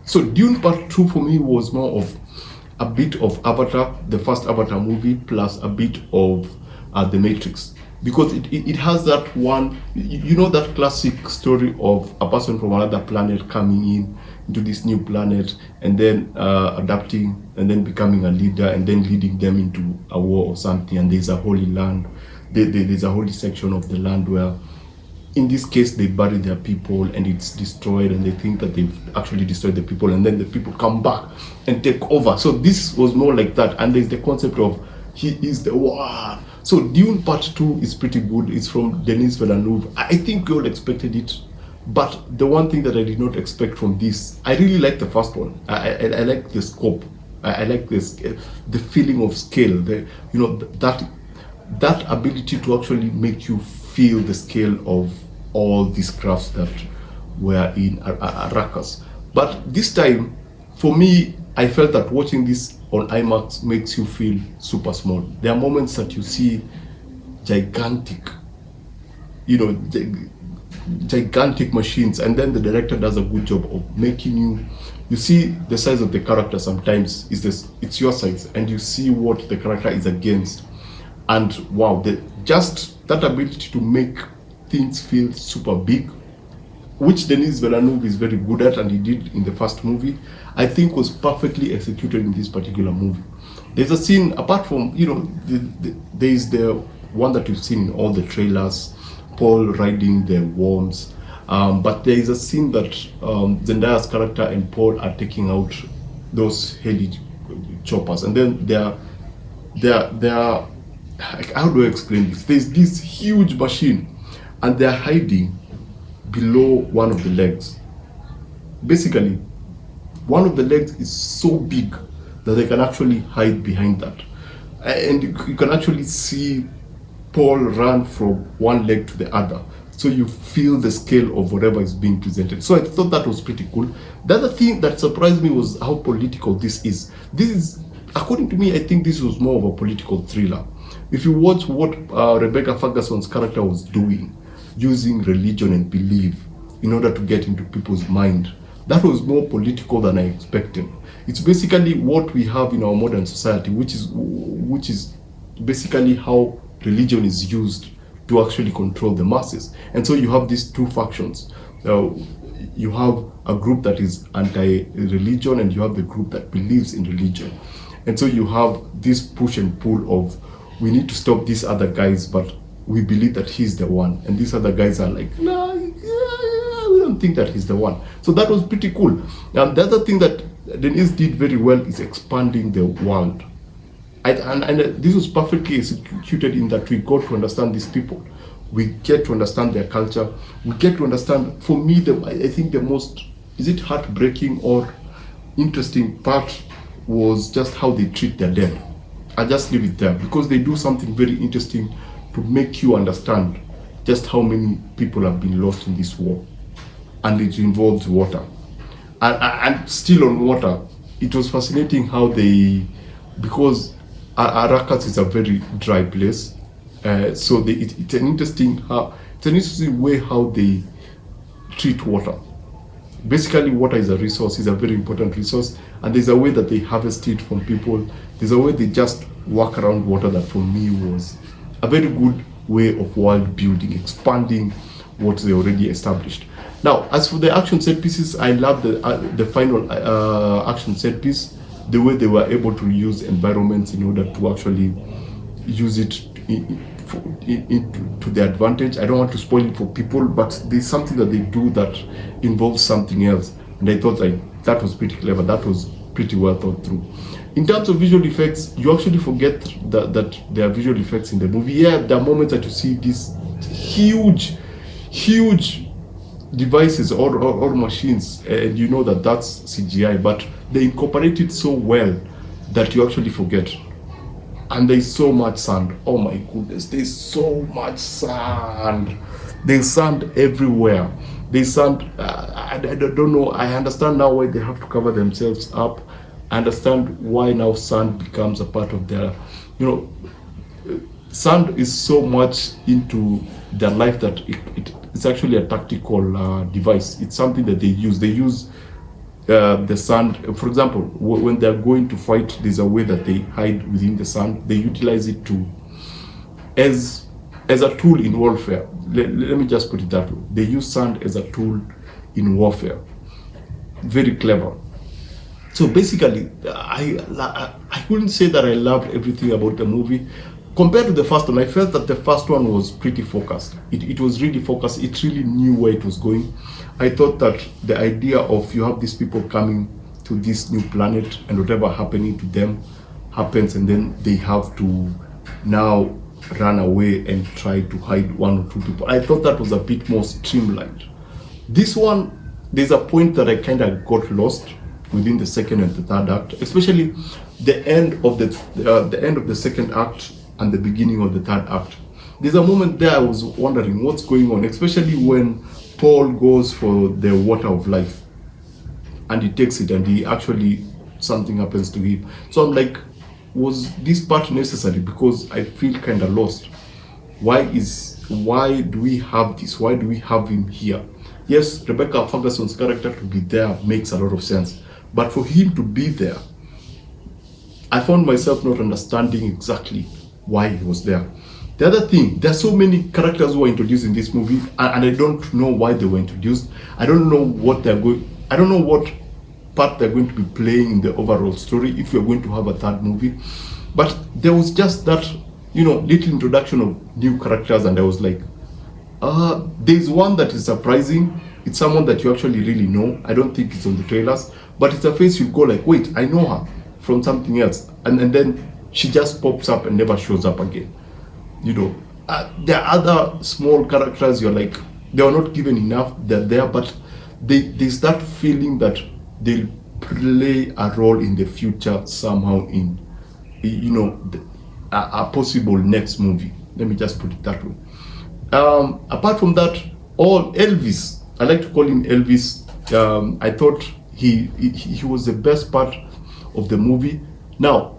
So Dune Part 2 for me was more of a bit of Avatar, the first Avatar movie, plus a bit of The Matrix. Because it has that one, you know, that classic story of a person from another planet coming into this new planet and then adapting and then becoming a leader and then leading them into a war or something. And there's a holy land, there's a holy section of the land where, in this case, they bury their people and it's destroyed, and they think that they've actually destroyed the people, and then the people come back and take over. So this was more like that. And there's the concept of he is the one. So Dune Part 2 is pretty good. It's from Dennis Villanueva. I think we all expected it, but the one thing that I did not expect from this, I really like the first one. I like the scope. I like this, the feeling of scale. That ability to actually make you feel the scale of all these crafts that were in Arrakis. But this time, for me, I felt that watching this on IMAX makes you feel super small. There are moments that you see gigantic, gigantic machines, and then the director does a good job of making you see the size of the character. Sometimes it's your size, and you see what the character is against. And wow, just that ability to make things feel super big, which Denis Villeneuve is very good at, and he did in the first movie, I think was perfectly executed in this particular movie. There's a scene, apart from, there's the one that you've seen in all the trailers, Paul riding the worms, but there is a scene that Zendaya's character and Paul are taking out those heli choppers, and then they're how do I explain this? There's this huge machine, and they're hiding below one of the legs. Basically, one of the legs is so big that they can actually hide behind that. And you can actually see Paul run from one leg to the other. So you feel the scale of whatever is being presented. So I thought that was pretty cool. The other thing that surprised me was how political this is. This is, according to me, I think this was more of a political thriller. If you watch what Rebecca Ferguson's character was doing, using religion and belief in order to get into people's mind, that was more political than I expected. It's basically what we have in our modern society, which is basically how religion is used to actually control the masses. And so you have these two factions. You have a group that is anti-religion, and you have the group that believes in religion. And so you have this push and pull of, we need to stop these other guys, but we believe that he's the one. And these other guys are like, no, we don't think that he's the one. So that was pretty cool. And the other thing that Denis did very well is expanding the world. And this was perfectly executed in that we got to understand these people. We get to understand their culture. We get to understand, for me, I think the most, is it heartbreaking or interesting part was just how they treat their dead. I just leave it there, because they do something very interesting to make you understand just how many people have been lost in this war. And it involves water. And still on water, it was fascinating how because Arrakis is a very dry place, so it's an interesting way how they treat water. Basically, water is a resource, is a very important resource, and there's a way that they harvest it from people. There's a way they just work around water that for me was a very good way of world building, expanding what they already established. Now, as for the action set pieces, I love the final action set piece, the way they were able to use environments in order to actually use it to their advantage. I don't want to spoil it for people, but there's something that they do that involves something else, and I thought that was pretty clever. That was pretty well thought through. In terms of visual effects, you actually forget that there are visual effects in the movie. Yeah, there are moments that you see these huge devices or machines, and you know that that's CGI, but they incorporate it so well that you actually forget. And there's so much sand. Oh my goodness, there's so much sand. There's sand everywhere. There's sand. I don't know. I understand now why they have to cover themselves up. I understand why now sand becomes a part of their, sand is so much into their life that it's actually a tactical device. It's something that they use. They use the sand. For example, when they're going to fight, there's a way that they hide within the sand. They utilize it to as a tool in warfare. Let me just put it that way. They use sand as a tool in warfare. Very clever. So basically, I couldn't say that I loved everything about the movie. Compared to the first one, I felt that the first one was pretty focused. It was really focused. It really knew where it was going. I thought that the idea of you have these people coming to this new planet and whatever happening to them happens, and then they have to now run away and try to hide one or two people. I thought that was a bit more streamlined. This one, there's a point that I kind of got lost within the second and the third act, especially the end of the second act and the beginning of the third act. There's a moment there I was wondering what's going on, especially when Paul goes for the water of life and he takes it and he actually, something happens to him. So I'm like, was this part necessary? Because I feel kind of lost. Why do we have this? Why do we have him here? Yes, Rebecca Ferguson's character to be there makes a lot of sense. But for him to be there, I found myself not understanding exactly why he was there. The other thing, there are so many characters who are introduced in this movie, and I don't know why they were introduced. I don't know what part they're going to be playing in the overall story if we're going to have a third movie. But there was just that, little introduction of new characters, and I was like, there's one that is surprising. It's someone that you actually really know. I don't think it's on the trailers, but it's a face you go like, wait, I know her from something else, and then she just pops up and never shows up again. There are other small characters you're like, they are not given enough. They're there, but they start feeling that they'll play a role in the future somehow in a possible next movie. Let me just put it that way. Apart from that, Elvis, I like to call him Elvis. I thought he was the best part of the movie. Now,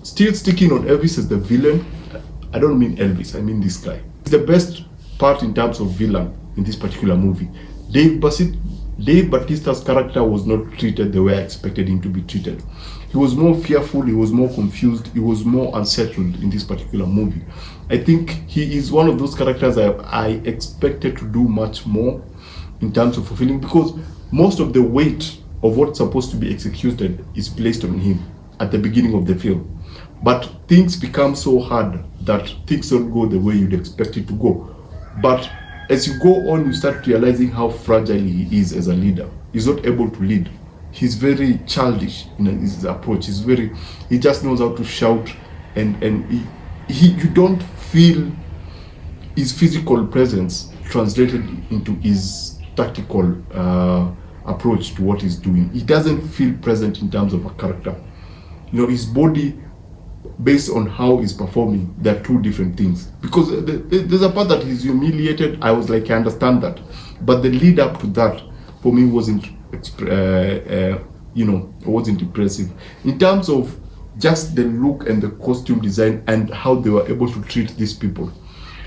still sticking on Elvis as the villain, I don't mean Elvis, I mean this guy. He's the best part in terms of villain in this particular movie. Dave Bautista's character was not treated the way I expected him to be treated. He was more fearful, he was more confused, he was more unsettled in this particular movie. I think he is one of those characters I expected to do much more in terms of fulfilling, because most of the weight of what's supposed to be executed is placed on him at the beginning of the film. But things become so hard that things don't go the way you'd expect it to go. But as you go on, you start realizing how fragile he is as a leader. He's not able to lead. He's very childish in his approach. He just knows how to shout, and you don't feel his physical presence translated into his tactical approach to what he's doing. He doesn't feel present in terms of a character. His body, based on how he's performing, they're two different things. Because there's a part that he's humiliated. I was like, I understand that, but the lead up to that for me wasn't impressive in terms of just the look and the costume design and how they were able to treat these people,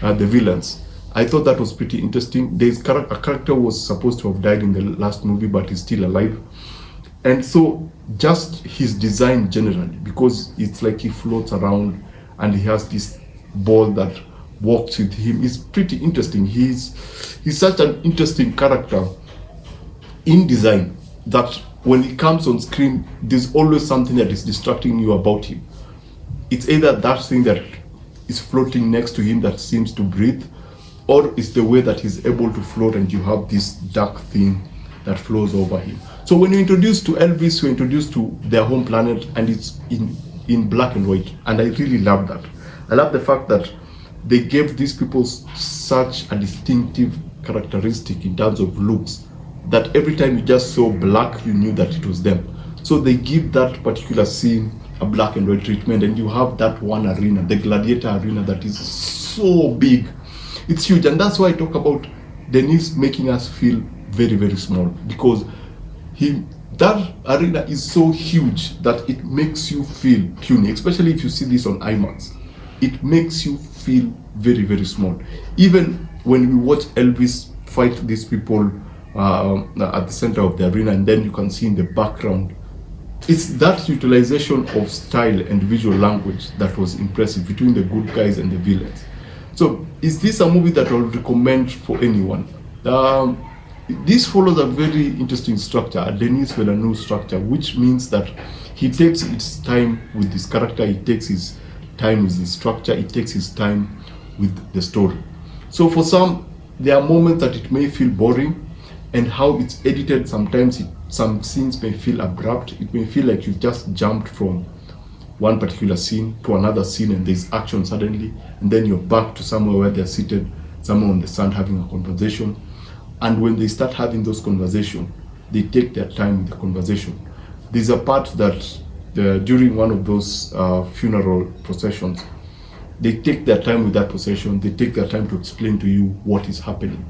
the villains. I thought that was pretty interesting. A character was supposed to have died in the last movie, but he's still alive. And so just his design generally, because it's like he floats around and he has this ball that walks with him, is pretty interesting. He's such an interesting character in design that when he comes on screen, there's always something that is distracting you about him. It's either that thing that is floating next to him that seems to breathe, or it's the way that he's able to float and you have this dark thing that flows over him. So when you're introduced to Elvis, you're introduced to their home planet, and it's in black and white. And I really love that. I love the fact that they gave these people such a distinctive characteristic in terms of looks, that every time you just saw black, you knew that it was them. So they give that particular scene a black and white treatment, and you have that one arena, the Gladiator arena, that is so big. It's huge, and that's why I talk about Dennis making us feel very, very small, because that arena is so huge that it makes you feel puny, especially if you see this on IMAX. It makes you feel very, very small. Even when we watch Elvis fight these people at the center of the arena, and then you can see in the background. It's that utilization of style and visual language that was impressive between the good guys and the villains. So, is this a movie that I would recommend for anyone? This follows a very interesting structure, a Denis Villeneuve structure, which means that he takes his time with this character, he takes his time with the structure, he takes his time with the story. So for some, there are moments that it may feel boring, and how it's edited, sometimes some scenes may feel abrupt. It may feel like you've just jumped from one particular scene to another scene and there's action suddenly, and then you're back to somewhere where they're seated, somewhere on the sand having a conversation. And when they start having those conversations, they take their time with the conversation. There's a part that during one of those funeral processions, they take their time with that procession, they take their time to explain to you what is happening.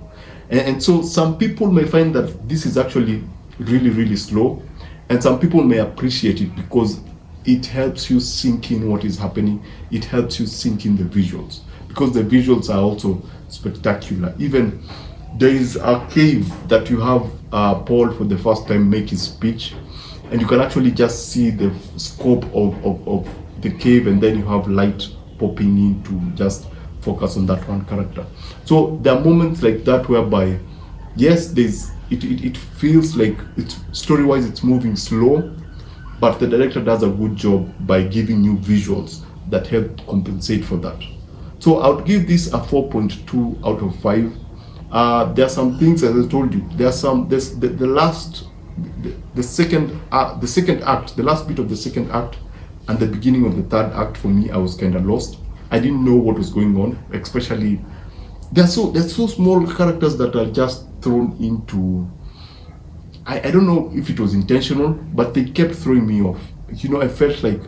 And so some people may find that this is actually really, really slow, and some people may appreciate it because it helps you sink in what is happening, it helps you sink in the visuals, because the visuals are also spectacular. Even there is a cave that you have Paul for the first time make his speech, and you can actually just see the scope of the cave, and then you have light popping in to just focus on that one character. So there are moments like that whereby, yes, it feels like it's story-wise it's moving slow, but the director does a good job by giving you visuals that help compensate for that. So I would give this a 4.2 out of 5. There are some things, as I told you, the second act, the last bit of the second act and the beginning of the third act, for me, I was kind of lost. I didn't know what was going on, especially they're so small characters that are just thrown into. I don't know if it was intentional, but they kept throwing me off. I felt like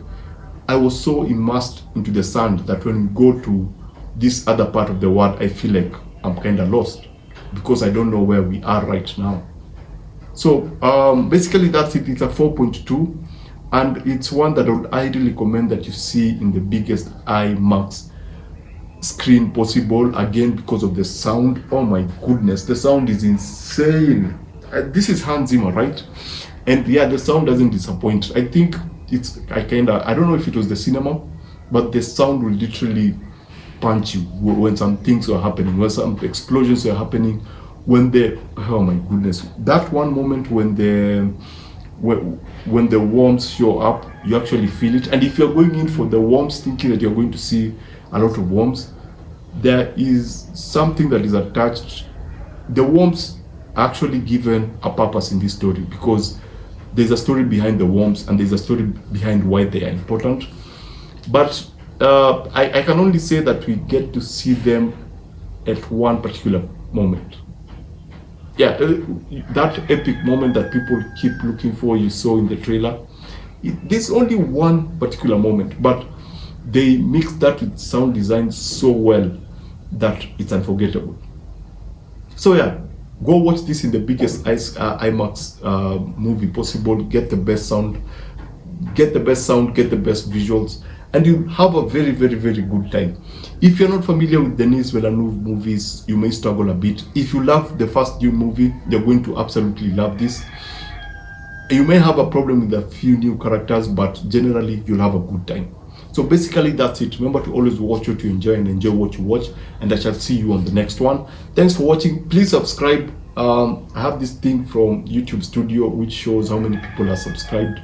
I was so immersed into the sand that when we go to this other part of the world, I feel like I'm kind of lost because I don't know where we are right now. So basically that's it. It's a 4.2, and it's one that I would highly recommend that you see in the biggest IMAX screen possible, again because of the sound. Oh my goodness, the sound is insane. This is Hans Zimmer, right? And yeah, the sound doesn't disappoint. I think I don't know if it was the cinema, but the sound will literally punch you when some things are happening, when some explosions are happening, oh my goodness, that one moment when the worms show up, you actually feel it. And if you're going in for the worms thinking that you're going to see a lot of worms, there is something that is attached. The worms are actually given a purpose in this story, because there's a story behind the worms and there's a story behind why they are important. But I can only say that we get to see them at one particular moment. Yeah, that epic moment that people keep looking for, you saw in the trailer. There's only one particular moment, but they mix that with sound design so well that it's unforgettable. So yeah, go watch this in the biggest IMAX movie possible. Get the best sound, get the best visuals, and you have a very, very, very good time. If you're not familiar with Denis Villeneuve movies, you may struggle a bit. If you love the first Dune movie, you're going to absolutely love this. You may have a problem with a few new characters, but generally you'll have a good time. So basically that's it. Remember to always watch what you enjoy and enjoy what you watch, and I shall see you on the next one. Thanks for watching. Please subscribe. I have this thing from YouTube Studio which shows how many people are subscribed,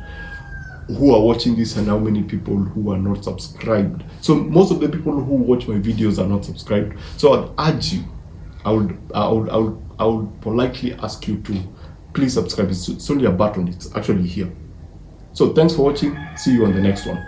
who are watching this, and how many people who are not subscribed. So most of the people who watch my videos are not subscribed. So I'd urge you, I would politely ask you to please subscribe. It's only a button, it's actually here. So thanks for watching. See you on the next one.